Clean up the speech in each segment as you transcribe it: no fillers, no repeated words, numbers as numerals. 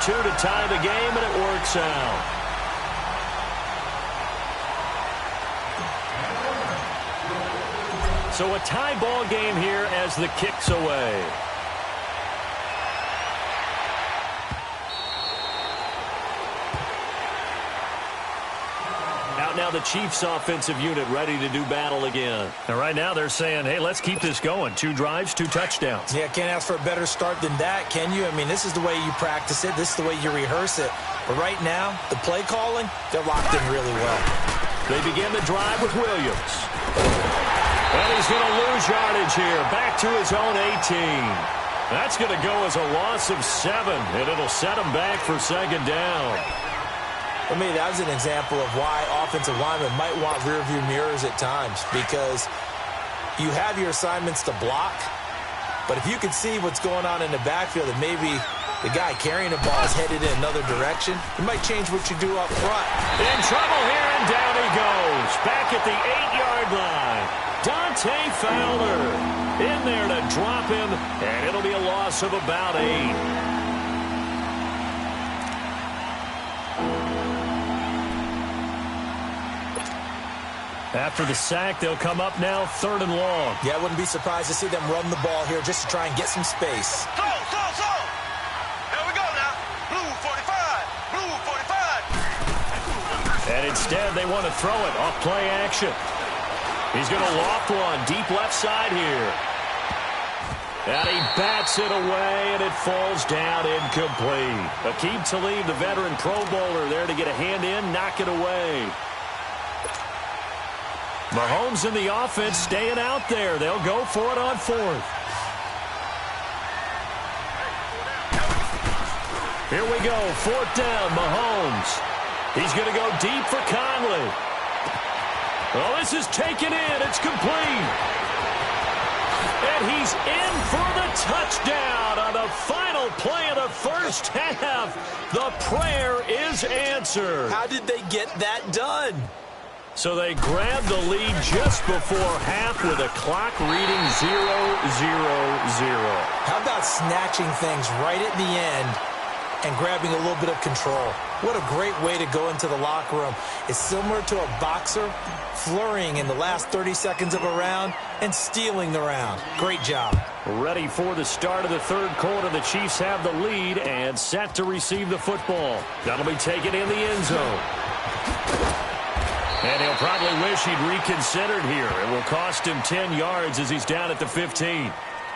2 to tie the game, and it works out. So a tie ball game here as the kick's away. Now the Chiefs offensive unit ready to do battle again. And right now they're saying, hey, let's keep this going. 2 drives, 2 touchdowns. Yeah, can't ask for a better start than that, can you? I mean, this is the way you practice it. This is the way you rehearse it. But right now, the play calling, they're locked in really well. They begin the drive with Williams. And he's going to lose yardage here. Back to his own 18. That's going to go as a loss of 7, and it'll set him back for second down. For me, that was an example of why offensive linemen might want rearview mirrors at times, because you have your assignments to block, but if you can see what's going on in the backfield and maybe the guy carrying the ball is headed in another direction, it might change what you do up front. In trouble here, and down he goes. Back at the 8-yard line. Dante Fowler in there to drop him, and it'll be a loss of about 8. After the sack, they'll come up now 3rd and long. Yeah, I wouldn't be surprised to see them run the ball here just to try and get some space. Throw. Here we go now. Blue 45. Blue 45. And instead, they want to throw it off play action. He's going to loft one deep left side here. And he bats it away, and it falls down incomplete. Aqib Talib, the veteran Pro Bowler, there to get a hand in, knock it away. Mahomes in the offense staying out there. They'll go for it on 4th. Here we go. 4th down, Mahomes. He's going to go deep for Conley. Well, this is taken in. It's complete. And he's in for the touchdown on the final play of the first half. The prayer is answered. How did they get that done? So they grabbed the lead just before half with a clock reading 0-0-0. How about snatching things right at the end and grabbing a little bit of control? What a great way to go into the locker room. It's similar to a boxer flurrying in the last 30 seconds of a round and stealing the round. Great job. Ready for the start of the 3rd quarter. The Chiefs have the lead and set to receive the football. That'll be taken in the end zone. And he'll probably wish he'd reconsidered here. It will cost him 10 yards as he's down at the 15.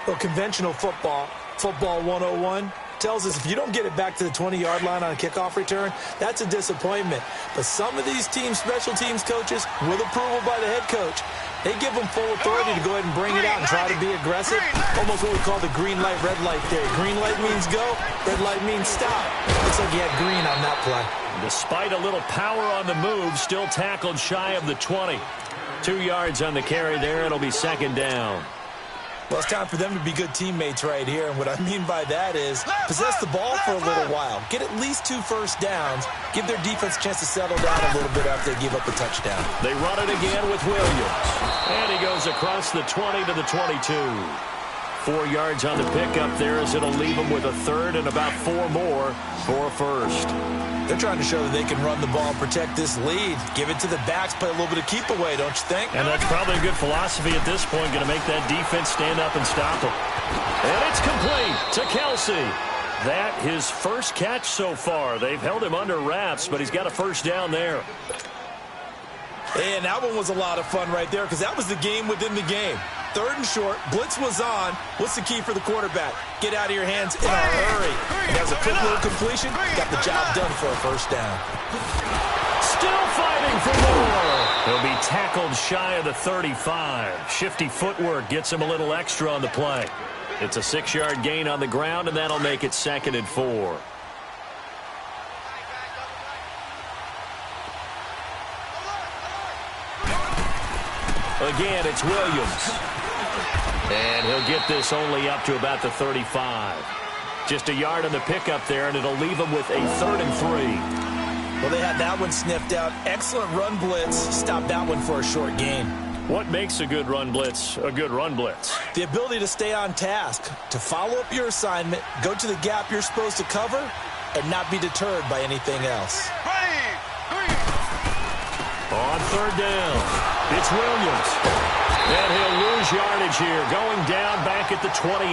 Well, conventional football 101, tells us if you don't get it back to the 20-yard line on a kickoff return, that's a disappointment. But some of these teams, special teams coaches, with approval by the head coach, they give them full authority to go ahead and bring it out and try to be aggressive. Almost what we call the green light, red light theory. Green light means go, red light means stop. Looks like he had green on that play. Despite a little power on the move, still tackled shy of the 20. 2 yards on the carry there. It'll be second down. Well, it's time for them to be good teammates right here. And what I mean by that is possess the ball for a little while. Get at least 2 first downs. Give their defense a chance to settle down a little bit after they give up a touchdown. They run it again with Williams. And he goes across the 20 to the 22. 4 yards on the pickup there as it'll leave them with a 3rd and about 4 more for a first. They're trying to show that they can run the ball and protect this lead. Give it to the backs, play a little bit of keep away, don't you think? And that's probably a good philosophy at this point, going to make that defense stand up and stop them. And it's complete to Kelsey. That his first catch so far. They've held him under wraps, but he's got a first down there. And that one was a lot of fun right there because that was the game within the game. 3rd and short, blitz was on. What's the key for the quarterback? Get out of your hands in a hurry. And that was a quick little completion. Got the job done for a first down. Still fighting for more. He'll be tackled shy of the 35. Shifty footwork gets him a little extra on the play. It's a 6-yard gain on the ground, and that'll make it 2nd and 4. Again, it's Williams. And he'll get this only up to about the 35. Just a yard on the pickup there, and it'll leave him with a 3rd and 3. Well, they had that one sniffed out. Excellent run blitz. Stopped that one for a short gain. What makes a good run blitz a good run blitz? The ability to stay on task, to follow up your assignment, go to the gap you're supposed to cover, and not be deterred by anything else. On third down, it's Williams. And he'll lose yardage here, going down back at the 28.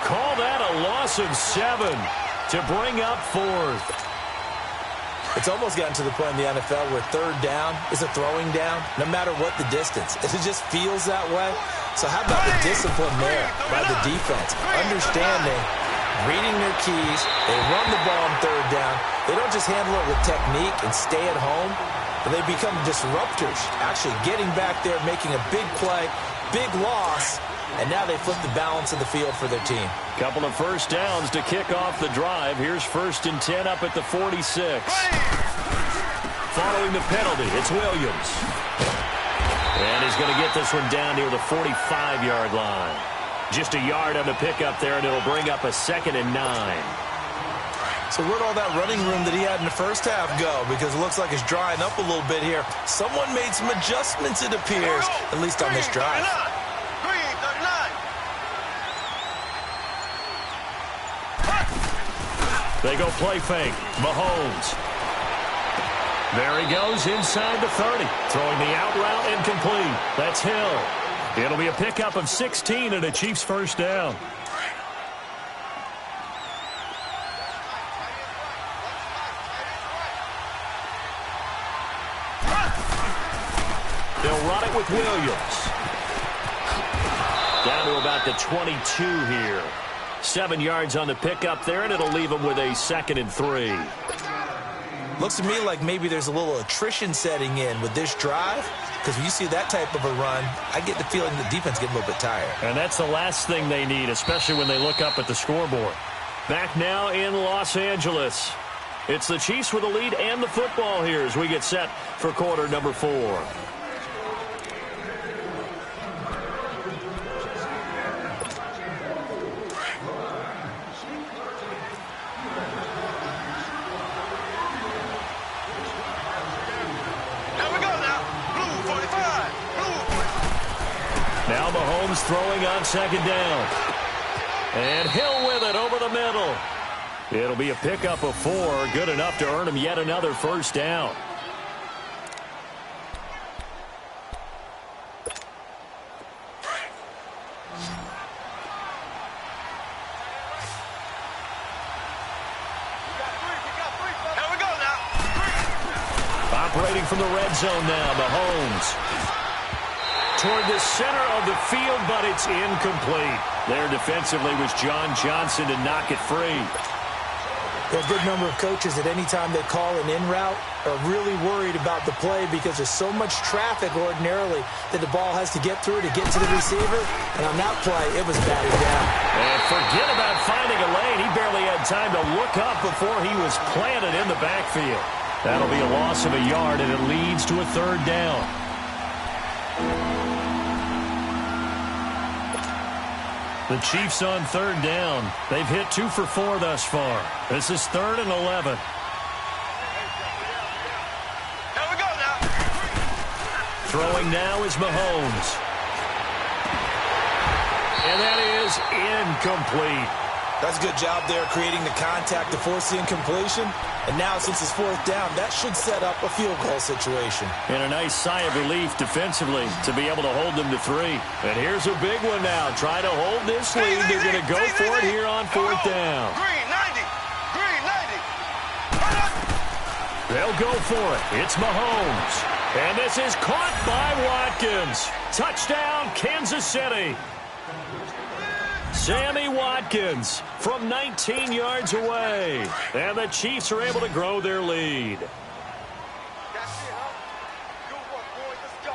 Call that a loss of 7 to bring up fourth. It's almost gotten to the point in the NFL where third down is a throwing down, no matter what the distance. It just feels that way. So how about the discipline there by the defense? Understanding, reading their keys, they run the ball on third down. They don't just handle it with technique and stay at home, but they become disruptors, actually getting back there, making a big play, big loss, and now they flip the balance of the field for their team. Couple of first downs to kick off the drive. Here's 1st and 10 up at the 46. Following the penalty, it's Williams. And he's going to get this one down near the 45-yard line. Just a yard on the pickup there, and it'll bring up a 2nd and 9. So where'd all that running room that he had in the first half go? Because it looks like it's drying up a little bit here. Someone made some adjustments, it appears, at least on this drive. They go play fake. Mahomes. There he goes inside the 30. Throwing the out route incomplete. That's Hill. It'll be a pickup of 16 and a Chiefs first down. They'll run it with Williams. Down to about the 22 here. 7 yards on the pickup there, and it'll leave them with a 2nd and 3. Looks to me like maybe there's a little attrition setting in with this drive, because when you see that type of a run, I get the feeling the defense getting a little bit tired. And that's the last thing they need, especially when they look up at the scoreboard. Back now in Los Angeles. It's the Chiefs with the lead and the football here as we get set for quarter number 4. Now Mahomes throwing on 2nd down. And Hill with it over the middle. It'll be a pickup of 4, good enough to earn him yet another first down. Operating from the red zone now, Mahomes. Toward the center of the field, but it's incomplete. There defensively was John Johnson to knock it free. A good number of coaches at any time they call an in route are really worried about the play because there's so much traffic ordinarily that the ball has to get through to get to the receiver. And on that play, it was batted down. And forget about finding a lane. He barely had time to look up before he was planted in the backfield. That'll be a loss of a yard, and it leads to a 3rd down. The Chiefs on 3rd down. They've hit 2 for 4 thus far. This is 3rd and 11. Here we go now. Throwing now is Mahomes. And that is incomplete. That's a good job there creating the contact to force the incompletion. And now, since it's 4th down, that should set up a field goal situation. And a nice sigh of relief defensively to be able to hold them to 3. And here's a big one now. Try to hold this lead. They're going to go for it here on 4th down. Green 90. Green 90. They'll go for it. It's Mahomes. And this is caught by Watkins. Touchdown, Kansas City. Sammy Watkins from 19 yards away. And the Chiefs are able to grow their lead. That's it, huh? Good work, boys. Let's go.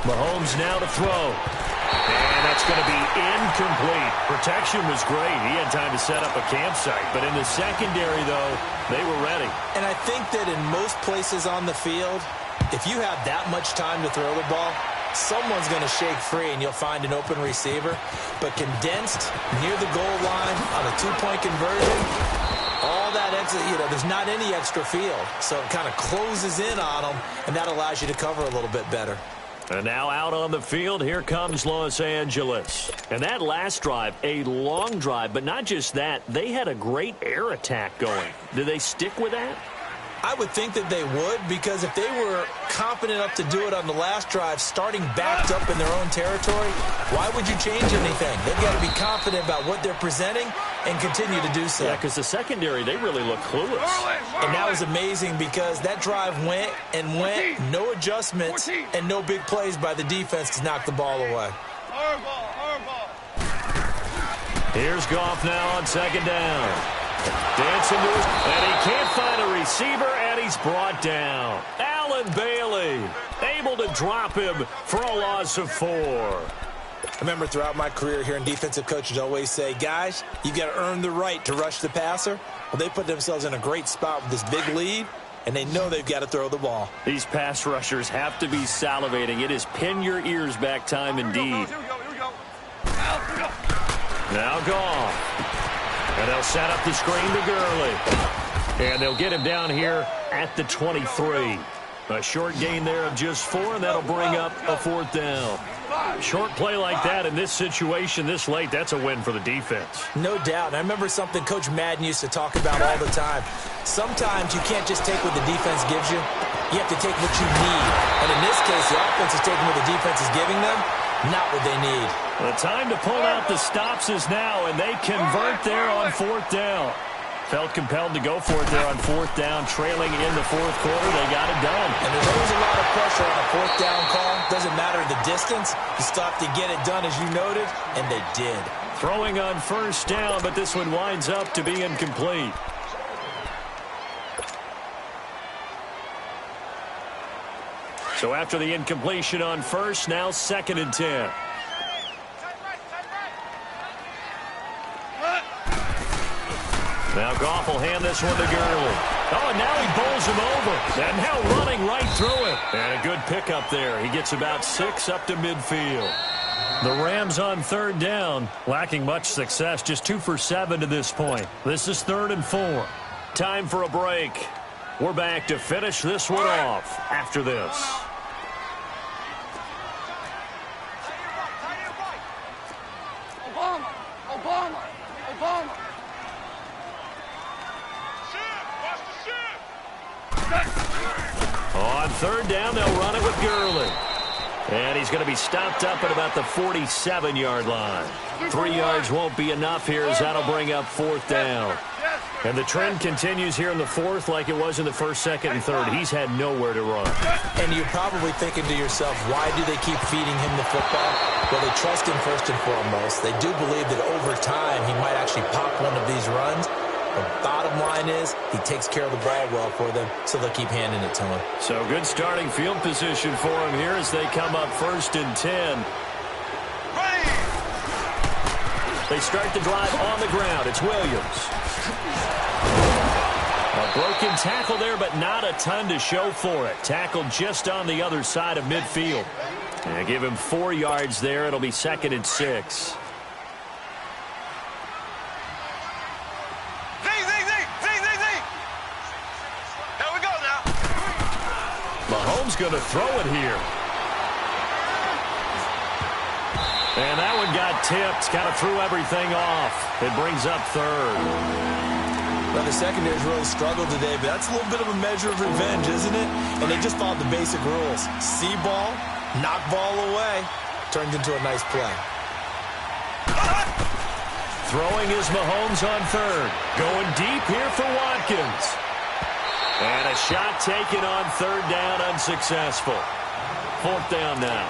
Mahomes now to throw. And that's going to be incomplete. Protection was great. He had time to set up a campsite. But in the secondary, though, they were ready. And I think that in most places on the field, if you have that much time to throw the ball, someone's going to shake free and you'll find an open receiver. But condensed near the goal line on a 2-point conversion, all that extra, there's not any extra field. So it kind of closes in on them, and that allows you to cover a little bit better. And now out on the field, here comes Los Angeles. And that last drive, a long drive, but not just that, they had a great air attack going. Do they stick with that? I would think that they would, because if they were confident enough to do it on the last drive, starting backed up in their own territory, why would you change anything? They've got to be confident about what they're presenting and continue to do so. Yeah, because the secondary, they really look clueless. And that was amazing because that drive went and went, no adjustments, and no big plays by the defense to knock the ball away. Here's Goff now on second down. Dancing to his, and he can't find a receiver, and he's brought down. Allen Bailey able to drop him for a loss of 4. I remember throughout my career hearing defensive coaches always say, guys, you've got to earn the right to rush the passer. Well, they put themselves in a great spot with this big lead, and they know they've got to throw the ball. These pass rushers have to be salivating. It is pin your ears back time indeed. Here we go. Now Goff. And they'll set up the screen to Gurley. And they'll get him down here at the 23. A short gain there of just 4, and that'll bring up a 4th down. Short play like that in this situation this late, that's a win for the defense. No doubt. And I remember something Coach Madden used to talk about all the time. Sometimes you can't just take what the defense gives you. You have to take what you need. And in this case, the offense is taking what the defense is giving them, not what they need. The time to pull out the stops is now, and they convert there on 4th down. Felt compelled to go for it there on 4th down, trailing in the 4th quarter. They got it done. And there's always a lot of pressure on a 4th down call. Doesn't matter the distance. You still have to get it done, as you noted, and they did. Throwing on 1st down, but this one winds up to be incomplete. So after the incompletion on 1st, now 2nd and 10. Now Goff will hand this one to Gurley. Oh, and now he bowls him over. And now running right through it. And a good pickup there. He gets about 6 up to midfield. The Rams on 3rd down, lacking much success, just 2 for 7 to this point. This is 3rd and 4. Time for a break. We're back to finish this one off after this. Obama. On 3rd down, they'll run it with Gurley. And he's going to be stopped up at about the 47-yard line. 3 yards won't be enough here, as that'll bring up 4th down. And the trend continues here in the 4th like it was in the 1st, 2nd, and 3rd. He's had nowhere to run. And you're probably thinking to yourself, why do they keep feeding him the football? Well, they trust him first and foremost. They do believe that over time he might actually pop one of these runs. The bottom line is he takes care of the ball well for them, so they'll keep handing it to him. So good starting field position for him here as they come up 1st and 10. They start the drive on the ground. It's Williams. A broken tackle there, but not a ton to show for it. Tackled just on the other side of midfield. And give him 4 yards there. It'll be 2nd and 6. Mahomes going to throw it here. And that one got tipped. Kind of threw everything off. It brings up 3rd. Well, the secondary's really struggled today, but that's a little bit of a measure of revenge, isn't it? And they just followed the basic rules. See ball, knock ball away. Turned into a nice play. Throwing is Mahomes on 3rd. Going deep here for Watkins. And a shot taken on 3rd down, unsuccessful. 4th down now.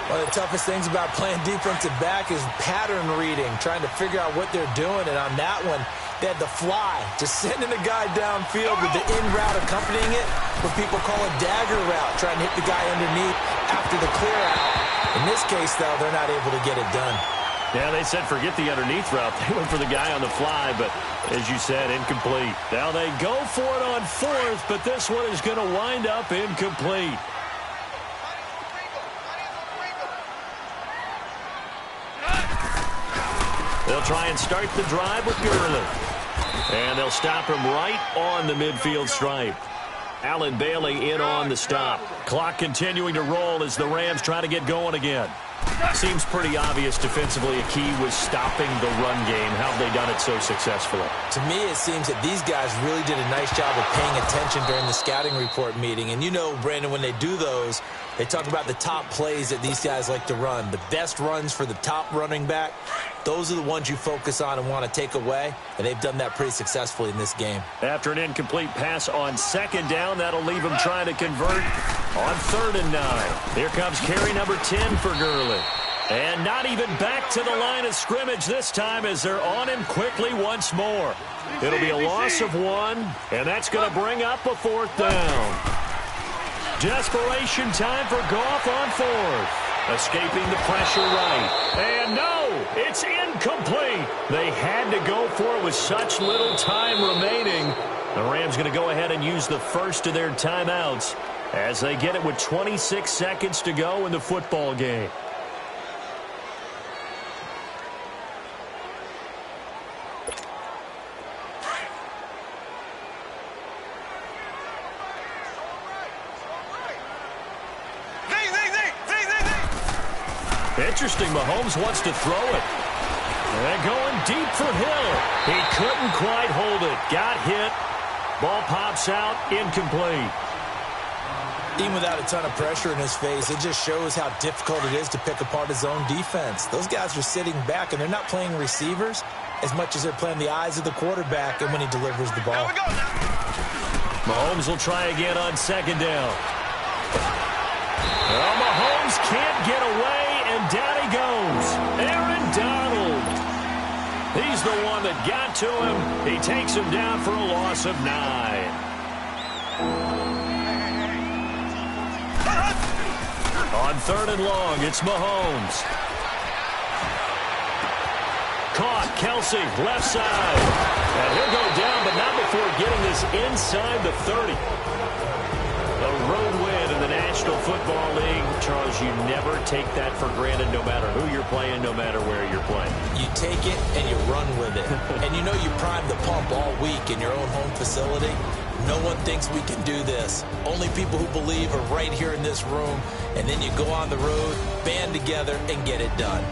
One of the toughest things about playing defensive back is pattern reading, trying to figure out what they're doing. And on that one, they had the fly, just sending a guy downfield with the in route accompanying it, what people call a dagger route, trying to hit the guy underneath after the clear out. In this case, though, they're not able to get it done. Yeah, they said forget the underneath route. They went for the guy on the fly, but as you said, incomplete. Now they go for it on 4th, but this one is going to wind up incomplete. They'll try and start the drive with Gurley. And they'll stop him right on the midfield stripe. Allen Bailey in on the stop. Clock continuing to roll as the Rams try to get going again. Seems pretty obvious defensively a key was stopping the run game. How have they done it so successfully? To me, it seems that these guys really did a nice job of paying attention during the scouting report meeting. And you know, Brandon, when they do those, they talk about the top plays that these guys like to run. The best runs for the top running back, those are the ones you focus on and want to take away. And they've done that pretty successfully in this game. After an incomplete pass on second down, that'll leave them trying to convert on 3rd and 9. Here comes carry number 10 for Gurley. And not even back to the line of scrimmage this time as they're on him quickly once more. It'll be a loss of 1, and that's going to bring up a 4th down. Desperation time for Goff on 4th. Escaping the pressure right. And no, it's incomplete. They had to go for it with such little time remaining. The Rams going to go ahead and use the first of their timeouts as they get it with 26 seconds to go in the football game. Interesting, Mahomes wants to throw it. And going deep for Hill. He couldn't quite hold it. Got hit. Ball pops out. Incomplete. Even without a ton of pressure in his face, it just shows how difficult it is to pick apart his own defense. Those guys are sitting back, and they're not playing receivers as much as they're playing the eyes of the quarterback and when he delivers the ball. Mahomes will try again on 2nd down. Well, Mahomes can't get away. And down he goes. Aaron Donald. He's the one that got to him. He takes him down for a loss of 9. On 3rd and long, it's Mahomes. Caught. Kelsey, left side. And he'll go down, but not before getting this inside the 30. A road win in the National Football League. Charles, you never take that for granted no matter who you're playing, no matter where you're playing. You take it and you run with it. And you know you prime the pump all week in your own home facility. No one thinks we can do this. Only people who believe are right here in this room. And then you go on the road, band together, and get it done.